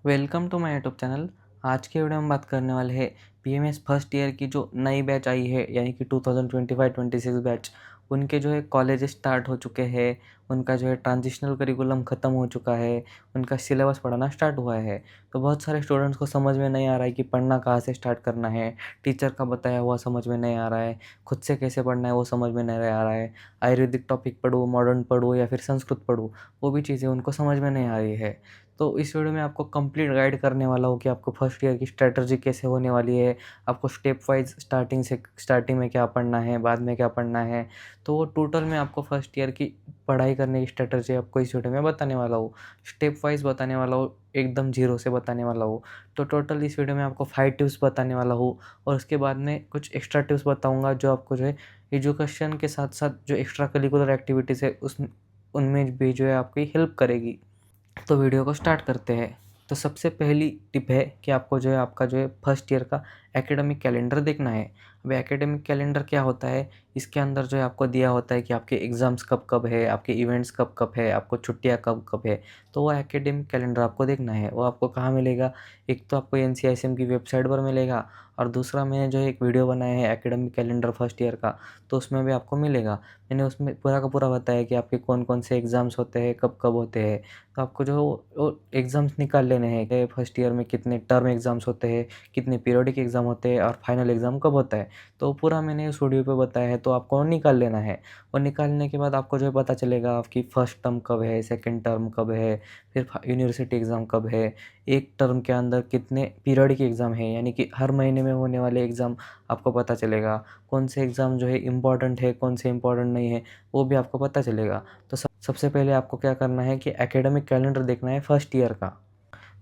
Welcome to my YouTube channel. आज के video में बात करने वाले हैं बीएमएस फर्स्ट ईयर की जो नई बैच आई है यानी कि 2025-26 बैच। उनके जो है कॉलेज स्टार्ट हो चुके हैं, उनका जो है ट्रांजिशनल करिकुलम ख़त्म हो चुका है, उनका सिलेबस पढ़ाना स्टार्ट हुआ है। तो बहुत सारे स्टूडेंट्स को समझ में नहीं आ रहा है कि पढ़ना कहाँ से स्टार्ट करना है, टीचर का बताया हुआ समझ में नहीं आ रहा है, खुद से कैसे पढ़ना है वो समझ में नहीं आ रहा है। आयुर्वेदिक टॉपिक पढ़ूँ, मॉडर्न पढ़ूँ या फिर संस्कृत पढ़ूँ, वो भी चीज़ें उनको समझ में नहीं आ रही है। तो इस वीडियो में आपको कंप्लीट गाइड करने वाला हूँ कि आपको फर्स्ट ईयर की स्ट्रैटेजी कैसे होने वाली है, आपको स्टेप वाइज स्टार्टिंग में क्या पढ़ना है, बाद में क्या पढ़ना है। तो वो टोटल में आपको फर्स्ट ईयर की पढ़ाई करने की स्ट्रैटेजी आपको इस वीडियो में बताने वाला हूँ। स्टेप वाइज बताने वाला हूँ, एकदम जीरो से बताने वाला हूँ। तो टोटल इस वीडियो में आपको 5 टिप्स बताने वाला हूँ और उसके बाद में कुछ एक्स्ट्रा टिप्स बताऊँगा जो आपको जो है एजुकेशन के साथ साथ जो एक्स्ट्रा करिकुलर एक्टिविटीज़ है उस उनमें भी जो है आपकी हेल्प करेगी। तो वीडियो को स्टार्ट करते हैं। तो सबसे पहली टिप है कि आपको जो है आपका जो है फर्स्ट ईयर का एकेडमिक कैलेंडर देखना है। अब एकेडमिक कैलेंडर क्या होता है, इसके अंदर जो है आपको दिया होता है कि आपके एग्ज़ाम्स कब कब है, आपके इवेंट्स कब कब है, आपको छुट्टियाँ कब कब है। तो वो एकेडमिक कैलेंडर आपको देखना है। वो आपको कहाँ मिलेगा, एक तो आपको एनसीआईएसएम की वेबसाइट पर मिलेगा और दूसरा मैंने जो है एक वीडियो बनाया है एकेडमिक कैलेंडर फर्स्ट ईयर का, तो उसमें भी आपको मिलेगा। मैंने उसमें पूरा का पूरा बताया कि आपके कौन कौन से एग्ज़ाम्स होते हैं, कब कब होते हैं। तो आपको जो वो एग्ज़ाम्स निकाल लेने हैं कि फर्स्ट ईयर में कितने टर्म एग्ज़ाम्स होते हैं, कितने पीरियोडिक एग्ज़ाम होते हैं और फाइनल एग्ज़ाम कब होता है। तो पूरा मैंने उस वीडियो पे बताया है, तो आपको निकाल लेना है। और निकालने के बाद आपको जो है पता चलेगा आपकी फर्स्ट टर्म कब है, सेकंड टर्म कब है, फिर यूनिवर्सिटी एग्ज़ाम कब है, एक टर्म के अंदर कितने पीरियोडिक एग्ज़ाम हैं, यानी कि हर महीने में होने वाले एग्ज़ाम आपको पता चलेगा। कौन से एग्ज़ाम जो है इम्पोर्टेंट है, कौन से इम्पोर्टेंट नहीं है, वो भी आपको पता चलेगा। तो सबसे पहले आपको क्या करना है कि एकेडमिक कैलेंडर देखना है फर्स्ट ईयर का।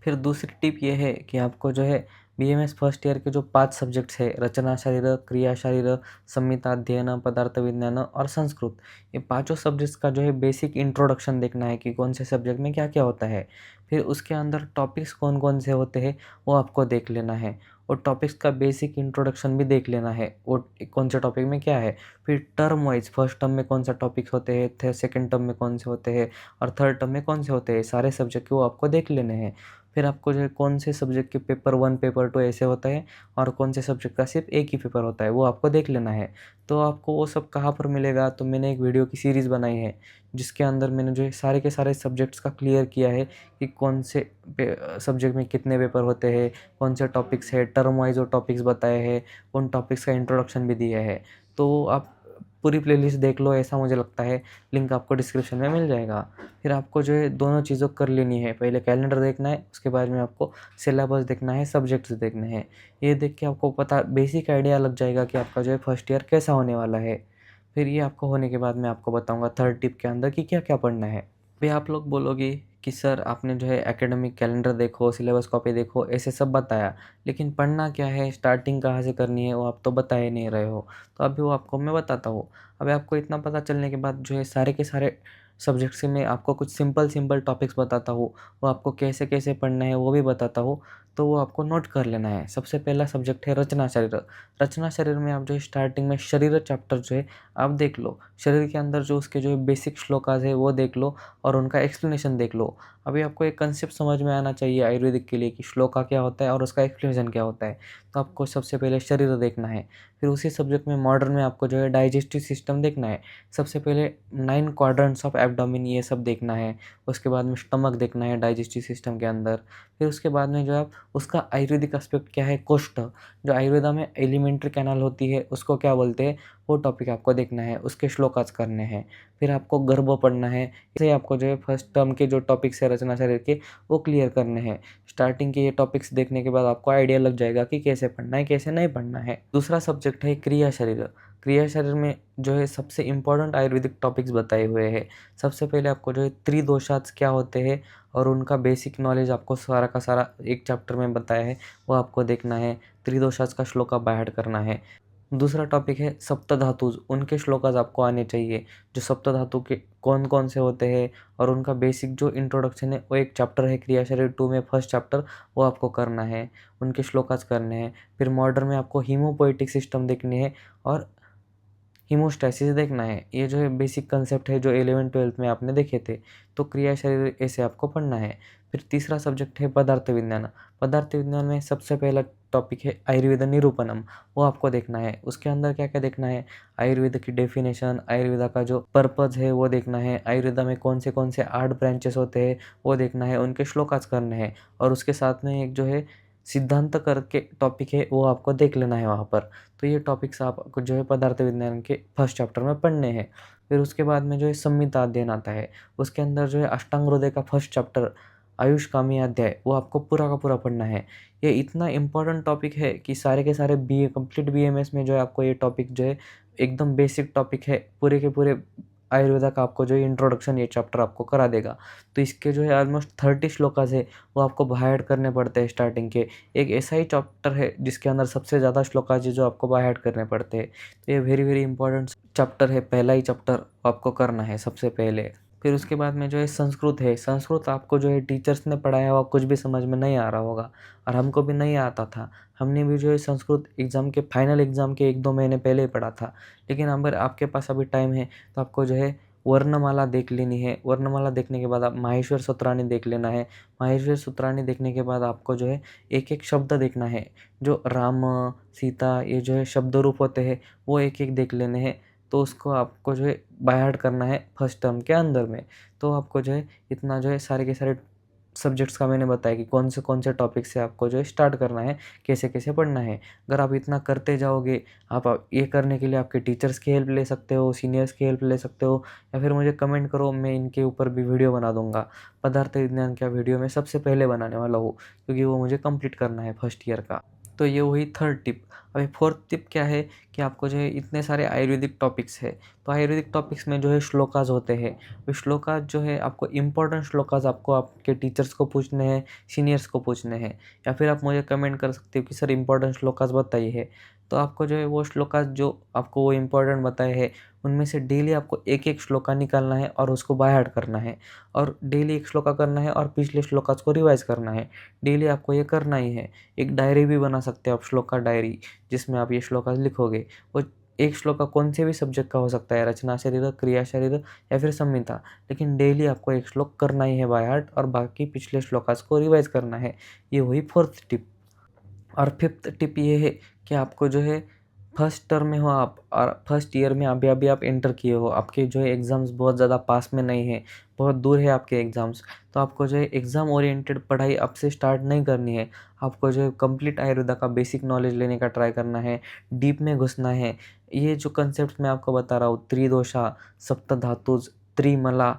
फिर दूसरी टिप ये है कि आपको जो है बीएमएस फर्स्ट ईयर के जो 5 सब्जेक्ट्स है, रचना शास्त्र, क्रिया शास्त्र, संहिता अध्ययन, पदार्थ विज्ञान और संस्कृत, ये पाँचों सब्जेक्ट्स का जो है बेसिक इंट्रोडक्शन देखना है कि कौन से सब्जेक्ट में क्या क्या होता है। फिर उसके अंदर टॉपिक्स कौन कौन से होते हैं वो आपको देख लेना है और टॉपिक्स का बेसिक इंट्रोडक्शन भी देख लेना है, वो कौन से टॉपिक में क्या है। फिर टर्म वाइज फर्स्ट टर्म में कौन सा टॉपिक्स होते हैं, सेकेंड टर्म में कौन से होते हैं और थर्ड टर्म में कौन से होते हैं, सारे सब्जेक्ट के वो आपको देख लेने हैं। फिर आपको जो है कौन से सब्जेक्ट के पेपर 1 पेपर 2 ऐसे होता है और कौन से सब्जेक्ट का सिर्फ एक ही पेपर होता है, वो आपको देख लेना है। तो आपको वो सब कहाँ पर मिलेगा, तो मैंने एक वीडियो की सीरीज़ बनाई है जिसके अंदर मैंने जो है सारे के सारे सब्जेक्ट्स का क्लियर किया है कि कौन से सब्जेक्ट में कितने पेपर होते हैं, कौन से टॉपिक्स है, टर्म वाइज वो टॉपिक्स बताए हैं, उन टॉपिक्स का इंट्रोडक्शन भी दिया है। तो आप पूरी प्लेलिस्ट देख लो, ऐसा मुझे लगता है। लिंक आपको डिस्क्रिप्शन में मिल जाएगा। फिर आपको जो है दोनों चीज़ों कर लेनी है, पहले कैलेंडर देखना है, उसके बाद में आपको सिलेबस देखना है, सब्जेक्ट्स देखने हैं। ये देख के आपको पता बेसिक आइडिया लग जाएगा कि आपका जो है फर्स्ट ईयर कैसा होने वाला है। फिर ये आपको होने के बाद मैं आपको बताऊँगा थर्ड टिप के अंदर कि क्या-क्या पढ़ना है। फिर आप लोग बोलोगे कि सर आपने जो है एकेडमिक कैलेंडर देखो, सिलेबस कॉपी देखो, ऐसे सब बताया, लेकिन पढ़ना क्या है, स्टार्टिंग कहाँ से करनी है, वो आप तो बता ही नहीं रहे हो। तो अभी वो आपको मैं बताता हूँ। अभी आपको इतना पता चलने के बाद जो है सारे के सारे सब्जेक्ट से मैं आपको कुछ सिंपल सिंपल टॉपिक्स बताता हूँ, वो आपको कैसे-कैसे पढ़ना है वो भी बताता हूँ, तो वो आपको नोट कर लेना है। सबसे पहला सब्जेक्ट है रचना शरीर। रचना शरीर में आप जो है स्टार्टिंग में शरीर चैप्टर जो है आप देख लो। शरीर के अंदर जो उसके जो है बेसिक श्लोकास है वो देख लो और उनका एक्सप्लेनेशन देख लो। अभी आपको एक कंसेप्ट समझ में आना चाहिए आयुर्वेदिक के लिए कि श्लोका क्या होता है और उसका एक्सप्लेनेशन क्या होता है। तो आपको सबसे पहले शरीर देखना है। फिर उसी सब्जेक्ट में मॉडर्न में आपको जो है डाइजेस्टिव सिस्टम देखना है। सबसे पहले 9 क्वाड्रेंट्स ऑफ एब्डोमेन ये सब देखना है। उसके बाद में स्टमक देखना है डाइजेस्टिव सिस्टम के अंदर। फिर उसके बाद में जो है आप उसका आयुर्वेदिक एस्पेक्ट क्या है, कोष्ठ, जो आयुर्वेदा में एलिमेंट्री कैनाल होती है उसको क्या बोलते हैं, वो टॉपिक आपको देखना है, उसके श्लोकास करने हैं। फिर आपको गर्भ पढ़ना है। इसे आपको जो है फर्स्ट टर्म के जो टॉपिक्स है रचना शरीर के वो क्लियर करने हैं। स्टार्टिंग के ये टॉपिक्स देखने के बाद आपको आइडिया लग जाएगा कि कैसे पढ़ना है, कैसे नहीं पढ़ना है। दूसरा सब्जेक्ट है क्रिया शरीर। क्रिया शरीर में जो है सबसे इम्पोर्टेंट आयुर्वेदिक टॉपिक्स बताए हुए हैं। सबसे पहले आपको जो है त्रिदोषाज क्या होते हैं और उनका बेसिक नॉलेज आपको सारा का सारा एक चैप्टर में बताया है, वो आपको देखना है। त्रिदोषाज का श्लोक बाय हार्ट करना है। दूसरा टॉपिक है सप्तधातुज, उनके श्लोकास आपको आने चाहिए। जो सप्तधातु के कौन-कौन से होते हैं और उनका बेसिक जो इंट्रोडक्शन है वो एक चैप्टर है क्रिया शरीर 2 में फर्स्ट चैप्टर, वो आपको करना है। उनके श्लोकास करने हैं। फिर मॉडर्न में आपको हीमोपोएटिक सिस्टम देखनी है और हीमोस्टैसिस देखना है। ये जो है बेसिक कंसेप्ट है जो 11th-12th में आपने देखे थे। तो क्रिया शरीर ऐसे आपको पढ़ना है। फिर तीसरा सब्जेक्ट है पदार्थ विज्ञान। पदार्थ विज्ञान में सबसे पहला टॉपिक है आयुर्वेद निरूपणम, वो आपको देखना है। उसके अंदर क्या क्या देखना है, आयुर्वेद की डेफिनेशन, आयुर्वेदा का जो पर्पज़ है वो देखना है, आयुर्वेदा में कौन से 8 ब्रांचेस होते हैं वो देखना है, उनके श्लोकास करने हैं, और उसके साथ में एक जो है सिद्धांत करके टॉपिक है वो आपको देख लेना है वहाँ पर। तो ये टॉपिक्स आपको जो है पदार्थ विज्ञान के फर्स्ट चैप्टर में पढ़ने हैं। फिर उसके बाद में जो है संहिता अध्ययन आता है, उसके अंदर जो है अष्टांग हृदय का फर्स्ट चैप्टर आयुष कामी अध्याय वो आपको पूरा का पूरा पढ़ना है। ये इतना इम्पोर्टेंट टॉपिक है कि सारे के सारे बीए कंप्लीट बीएमएस में जो है आपको ये टॉपिक जो है एकदम बेसिक टॉपिक है, पूरे के पूरे आयुर्वेदा का आपको जो है इंट्रोडक्शन ये चैप्टर आपको करा देगा। तो इसके जो है ऑलमोस्ट 30 श्लोकास है वो आपको बाय हार्ट करने पड़ते हैं स्टार्टिंग के। एक ऐसा ही चैप्टर है जिसके अंदर सबसे ज़्यादा श्लोकास है जो आपको बाय हार्ट करने पड़ते हैं। तो ये वेरी वेरी इंपॉर्टेंट चैप्टर है, पहला ही चैप्टर आपको करना है सबसे पहले। फिर उसके बाद में जो है संस्कृत है। संस्कृत आपको जो है टीचर्स ने पढ़ाया हुआ कुछ भी समझ में नहीं आ रहा होगा, और हमको भी नहीं आता था। हमने भी जो है संस्कृत एग्ज़ाम के फाइनल एग्ज़ाम के 1-2 महीने पहले ही पढ़ा था। लेकिन अगर आपके पास अभी टाइम है तो आपको जो है वर्णमाला देख लेनी है। वर्णमाला देखने के बाद आप माहेश्वर सूत्राणी देख लेना है। माहेश्वर सूत्राणी देखने के बाद आपको जो है एक-एक शब्द देखना है। जो राम, सीता ये जो है शब्द रूप होते हैं वो एक-एक देख लेने हैं। तो उसको आपको जो है बाय हार्ट करना है फर्स्ट टर्म के अंदर में। तो आपको जो है इतना जो है सारे के सारे सब्जेक्ट्स का मैंने बताया कि कौन से टॉपिक से आपको जो है स्टार्ट करना है, कैसे-कैसे पढ़ना है। अगर आप इतना करते जाओगे, आप ये करने के लिए आपके टीचर्स की हेल्प ले सकते हो, सीनियर्स की हेल्प ले सकते हो, या फिर मुझे कमेंट करो, मैं इनके ऊपर भी वीडियो बना दूँगा। पदार्थ विज्ञान का वीडियो मैं सबसे पहले बनाने वाला हूँ, क्योंकि वो मुझे कंप्लीट करना है फर्स्ट ईयर का। तो ये हुई थर्ड टिप। अभी फोर्थ टिप क्या है कि आपको जो है इतने सारे आयुर्वेदिक टॉपिक्स है, तो आयुर्वेदिक टॉपिक्स में जो है श्लोकास होते हैं। वो श्लोकास जो है आपको इम्पोर्टेंट श्लोकास आपको आपके टीचर्स को पूछने हैं, सीनियर्स को पूछने हैं, या फिर आप मुझे कमेंट कर सकते हो कि सर इम्पोर्टेंट श्लोकास बताइए। तो आपको जो है वो श्लोकास जो आपको वो इम्पोर्टेंट बताए हैं, उनमें से डेली आपको एक-एक श्लोका निकालना है और उसको बाय हार्ट करना है, और डेली एक श्लोका करना है और पिछले श्लोकास को रिवाइज़ करना है। डेली आपको ये करना ही है। एक डायरी भी बना सकते हो आप, श्लोका डायरी, जिसमें आप ये श्लोकास लिखोगे। वो एक श्लोका कौन से भी सब्जेक्ट का हो सकता है, रचना शरीर, क्रिया शरीर, या फिर संहिता, लेकिन डेली आपको एक श्लोक करना ही है बाय हार्ट, और बाकी पिछले श्लोकास को रिवाइज़ करना है। ये हुई फोर्थ टिप। और फिफ्थ टिप ये है कि आपको जो है फर्स्ट टर्म में हो आप, और फर्स्ट ईयर में अभी-अभी आप एंटर किए हो, आपके जो है एग्ज़ाम्स बहुत ज़्यादा पास में नहीं है, बहुत दूर है आपके एग्ज़ाम्स। तो आपको जो है एग्ज़ाम ओरिएंटेड पढ़ाई अब से स्टार्ट नहीं करनी है। आपको जो है कंप्लीट आयुर्वेदा का बेसिक नॉलेज लेने का ट्राई करना है, डीप में घुसना है। ये जो कंसेप्ट मैं आपको बता रहा हूँ, त्रिदोषा, सप्तधातुज, त्रिमला,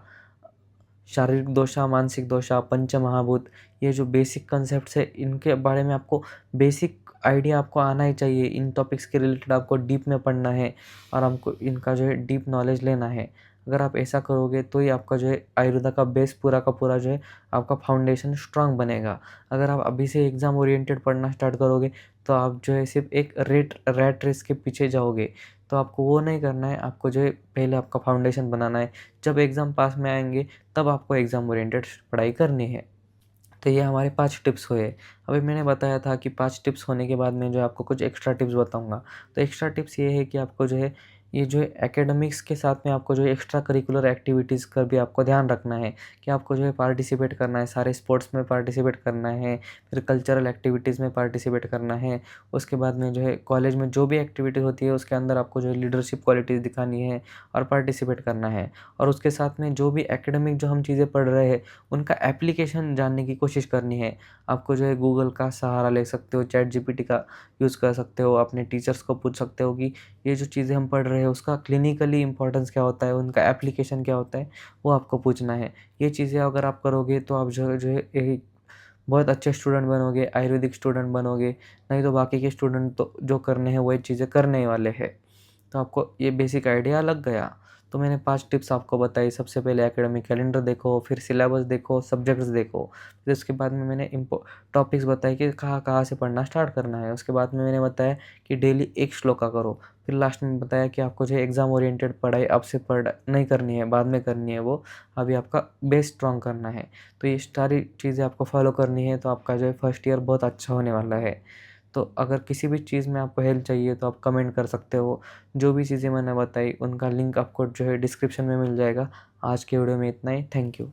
शारीरिक दोषा, मानसिक दोषा, पंचमहाभूत, ये जो बेसिक कॉन्सेप्ट्स है इनके बारे में आपको बेसिक आइडिया आपको आना ही चाहिए। इन टॉपिक्स के रिलेटेड आपको डीप में पढ़ना है, और हमको इनका जो है डीप नॉलेज लेना है। अगर आप ऐसा करोगे तो ही आपका जो है आयुर्वेदा का बेस पूरा का पूरा जो है आपका फाउंडेशन स्ट्रांग बनेगा। अगर आप अभी से एग्ज़ाम ओरिएंटेड पढ़ना स्टार्ट करोगे तो आप जो है सिर्फ एक रैट रेस के पीछे जाओगे। तो आपको वो नहीं करना है, आपको जो है पहले आपका फाउंडेशन बनाना है। जब एग्ज़ाम पास में आएँगे तब आपको एग्ज़ाम ओरिएंटेड पढ़ाई करनी है। तो ये हमारे 5 टिप्स हुए। अभी मैंने बताया था कि 5 टिप्स होने के बाद मैं जो है आपको कुछ एक्स्ट्रा टिप्स बताऊँगा। तो एक्स्ट्रा टिप्स ये है कि आपको जो है ये जो है एकेडमिक्स के साथ में आपको जो है एक्स्ट्रा करिकुलर एक्टिविटीज़ का भी आपको ध्यान रखना है कि आपको जो है पार्टिसिपेट करना है, सारे स्पोर्ट्स में पार्टिसिपेट करना है, फिर कल्चरल एक्टिविटीज़ में पार्टिसिपेट करना है। उसके बाद में जो है कॉलेज में जो भी एक्टिविटी होती है उसके अंदर आपको जो है लीडरशिप क्वालिटीज़ दिखानी है और पार्टिसिपेट करना है। और उसके साथ में जो भी एकेडमिक जो हम चीज़ें पढ़ रहे हैं उनका एप्लीकेशन जानने की कोशिश करनी है। आपको जो है गूगल का सहारा ले सकते हो, चैट जीपीटी का यूज़ कर सकते हो, अपने टीचर्स को पूछ सकते हो कि ये जो चीज़ें हम पढ़ रहे हैं उसका क्लिनिकली इम्पोर्टेंस क्या होता है, उनका एप्लीकेशन क्या होता है, वो आपको पूछना है। ये चीज़ें अगर आप करोगे तो आप जो है एक बहुत अच्छे स्टूडेंट बनोगे, आयुर्वेदिक स्टूडेंट बनोगे। नहीं तो बाकी के स्टूडेंट तो जो करने हैं वही चीज़ें करने ही वाले हैं। तो आपको ये बेसिक आइडिया लग गया। तो मैंने 5 टिप्स आपको बताई। सबसे पहले एकेडमिक कैलेंडर देखो, फिर सिलेबस देखो, सब्जेक्ट्स देखो। फिर उसके बाद में मैंने टॉपिक्स बताए कि कहाँ-कहाँ से पढ़ना स्टार्ट करना है। उसके बाद में मैंने बताया कि डेली एक श्लोका करो। फिर लास्ट में बताया कि आपको जो है एग्ज़ाम ओरिएंटेड पढ़ाई अब से पढ़ नहीं करनी है, बाद में करनी है वो। अभी आपका बेस स्ट्रॉन्ग करना है। तो ये सारी चीज़ें आपको फॉलो करनी है, तो आपका जो है फर्स्ट ईयर बहुत अच्छा होने वाला है। तो अगर किसी भी चीज़ में आपको हेल्प चाहिए तो आप कमेंट कर सकते हो। जो भी चीज़ें मैंने बताई उनका लिंक आपको जो है डिस्क्रिप्शन में मिल जाएगा। आज के वीडियो में इतना ही। Thank you.